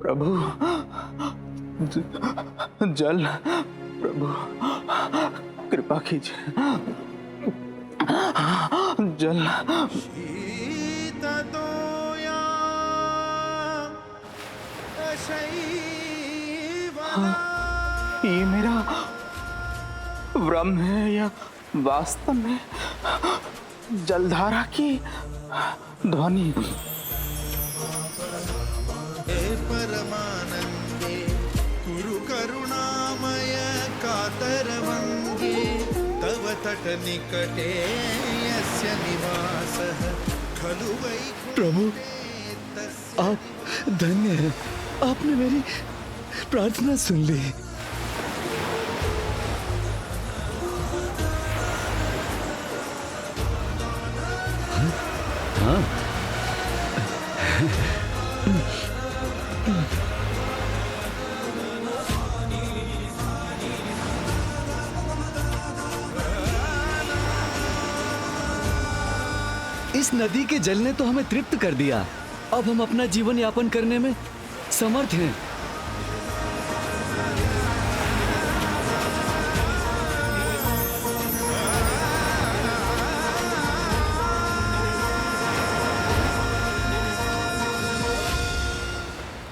प्रभु जल, प्रभु कृपा कीजिए, जल। ये मेरा भ्रम है या वास्तव में जलधारा की ध्वनि? परमानंदे कुरु करुणामय कातरवंगे तव तट निकटे यस्य निवासः खलु वैकुंठे। प्रभु आप धन्य हैं, आपने मेरी प्रार्थना सुन ली। हाँ? इस नदी के जल ने तो हमें तृप्त कर दिया। अब हम अपना जीवन यापन करने में समर्थ हैं।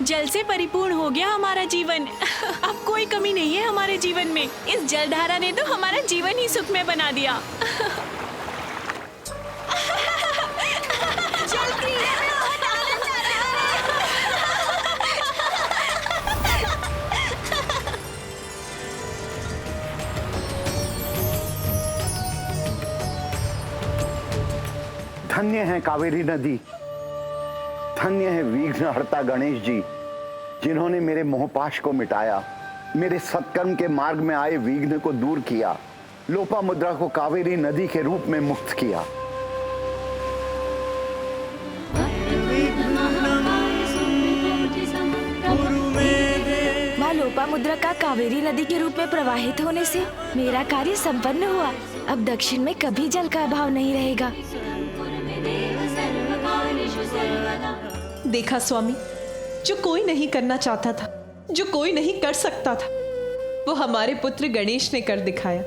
जल से परिपूर्ण हो गया हमारा जीवन। अब कोई कमी नहीं है हमारे जीवन में। इस जलधारा ने तो हमारा जीवन ही सुखमय बना दिया। जल क्रीड़ा में बहुत आनंद आ रहा है। धन्य है कावेरी नदी, धन्य है विघ्नहर्ता गणेश जी, जिन्होंने मेरे मोहपाश को मिटाया, मेरे सत्कर्म के मार्ग में आए विघ्न को दूर किया, लोपामुद्रा को कावेरी नदी के रूप में मुक्त किया। माँ लोपामुद्रा का कावेरी नदी के रूप में प्रवाहित होने से मेरा कार्य संपन्न हुआ। अब दक्षिण में कभी जल का अभाव नहीं रहेगा। देखा स्वामी, जो कोई नहीं करना चाहता था, जो कोई नहीं कर सकता था, वो हमारे पुत्र गणेश ने कर दिखाया।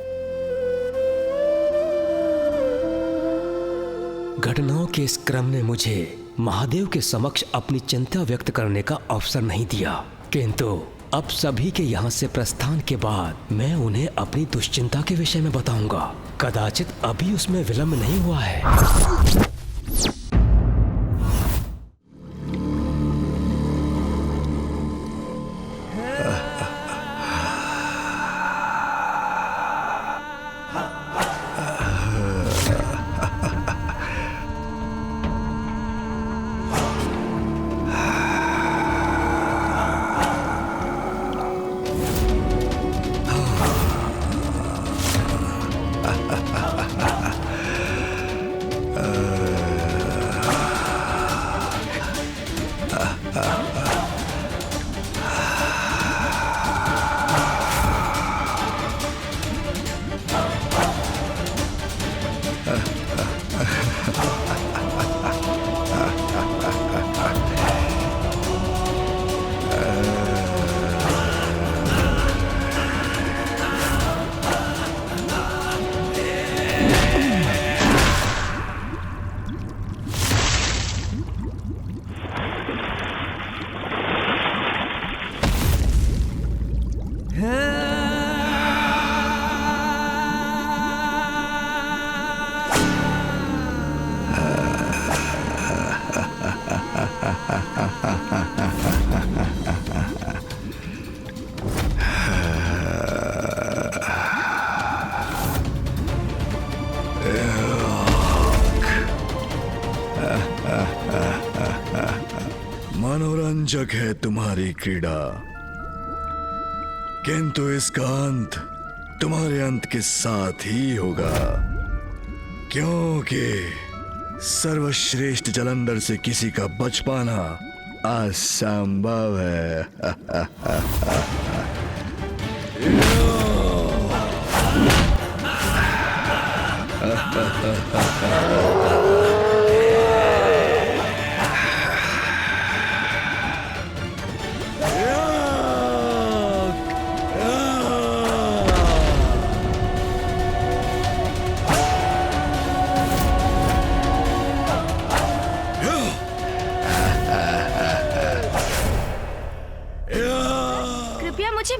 घटनाओं के इस क्रम ने मुझे महादेव के समक्ष अपनी चिंता व्यक्त करने का अवसर नहीं दिया, किंतु अब सभी के यहाँ से प्रस्थान के बाद मैं उन्हें अपनी दुश्चिंता के विषय में बताऊंगा। कदाचित अभी उसमें विलंब नहीं हुआ है। मनोरंजक है तुम्हारी क्रीड़ा, किंतु इसका अंत तुम्हारे अंत के साथ ही होगा, क्योंकि सर्वश्रेष्ठ जलंधर से किसी का बच पाना असंभव है।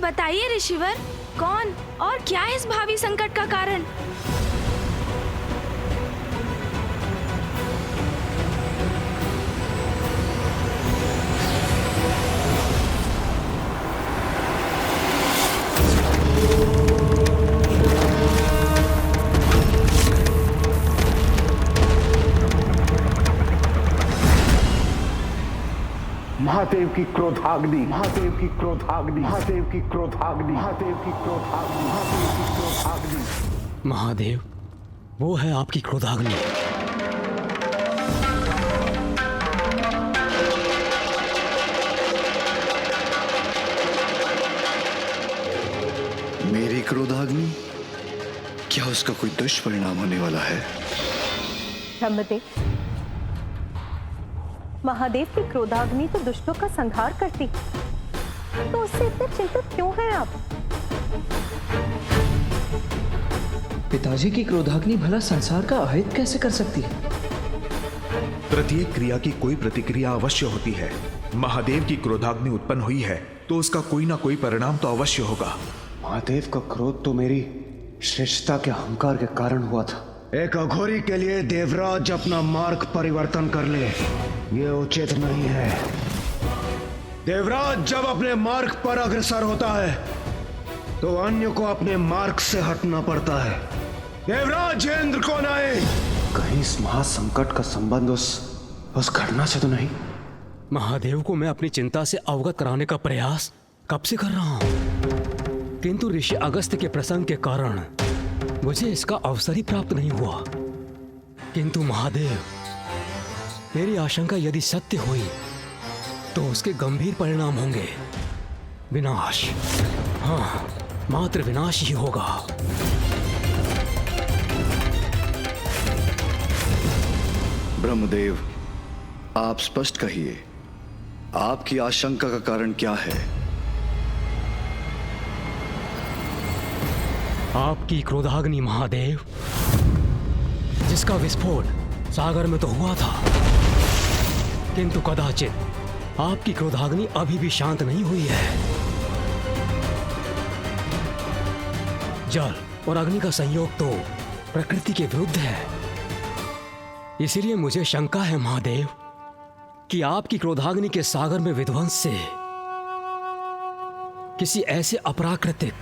बताइए ऋषिवर, कौन और क्या है इस भावी संकट का कारण? महादेव की क्रोधाग्नि, महादेव की क्रोधाग्नि, महादेव की क्रोधाग्नि, महादेव की क्रोधाग्नि, महादेव की क्रोधाग्नि। महादेव, वो है आपकी क्रोधाग्नि। मेरी क्रोधाग्नि? क्या उसका कोई दुष्परिणाम होने वाला है? ब्रह्मदेव, महादेव की क्रोधाग्नि तो दुष्टों का संहार करती, तो उससे इतने चिंतित क्यों हैं आप? पिताजी की क्रोधाग्नि भला संसार का अहित कैसे कर सकती है? प्रत्येक क्रिया की कोई प्रतिक्रिया अवश्य होती है। महादेव की क्रोधाग्नि उत्पन्न हुई है तो उसका कोई ना कोई परिणाम तो अवश्य होगा। महादेव का क्रोध तो मेरी श्रेष्ठता के अहंकार के कारण हुआ था। एक अघोरी के लिए देवराज अपना मार्ग परिवर्तन कर ले, ये उचित नहीं है। देवराज जब अपने मार्ग पर अग्रसर होता है तो अन्य को अपने मार्ग से हटना पड़ता है। देवराज इंद्र को नहीं। कहीं इस महासंकट का संबंध उस घटना से तो नहीं? महादेव को मैं अपनी चिंता से अवगत कराने का प्रयास कब से कर रहा हूं, किंतु ऋषि अगस्त्य के प्रसंग के कारण मुझे इसका अवसर ही प्राप्त नहीं हुआ। किंतु महादेव, मेरी आशंका यदि सत्य हुई तो उसके गंभीर परिणाम होंगे। विनाश, हाँ, मात्र विनाश ही होगा। ब्रह्मदेव, आप स्पष्ट कहिए, आपकी आशंका का कारण क्या है? आपकी क्रोधाग्नि महादेव, जिसका विस्फोट सागर में तो हुआ था, किंतु कदाचित आपकी क्रोधाग्नि अभी भी शांत नहीं हुई है। जल और अग्नि का संयोग तो प्रकृति के विरुद्ध है। इसीलिए मुझे शंका है महादेव कि आपकी क्रोधाग्नि के सागर में विध्वंस से किसी ऐसे अपराकृतिक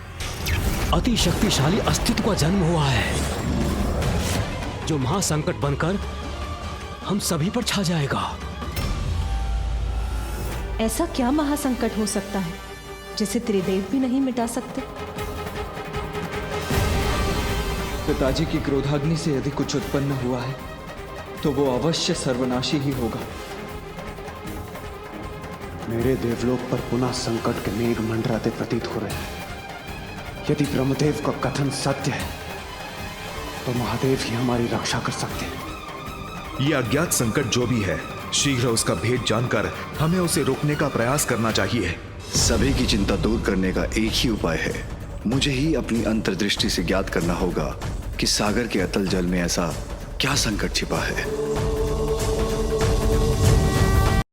अति शक्तिशाली अस्तित्व का जन्म हुआ है जो महासंकट बनकर हम सभी पर छा जाएगा। ऐसा क्या महासंकट हो सकता है जिसे त्रिदेव भी नहीं मिटा सकते? पिताजी की क्रोधाग्नि से यदि कुछ उत्पन्न हुआ है तो वो अवश्य सर्वनाशी ही होगा। मेरे देवलोक पर पुनः संकट के मेघ मंडराते प्रतीत हो रहे हैं। यदि ब्रह्मदेव का कथन सत्य है तो महादेव ही हमारी रक्षा कर सकते हैं। ये अज्ञात संकट जो भी है, शीघ्र उसका भेद जानकर हमें उसे रोकने का प्रयास करना चाहिए। सभी की चिंता दूर करने का एक ही उपाय है। मुझे ही अपनी अंतर्दृष्टि से ज्ञात करना होगा कि सागर के अतल जल में ऐसा क्या संकट छिपा है।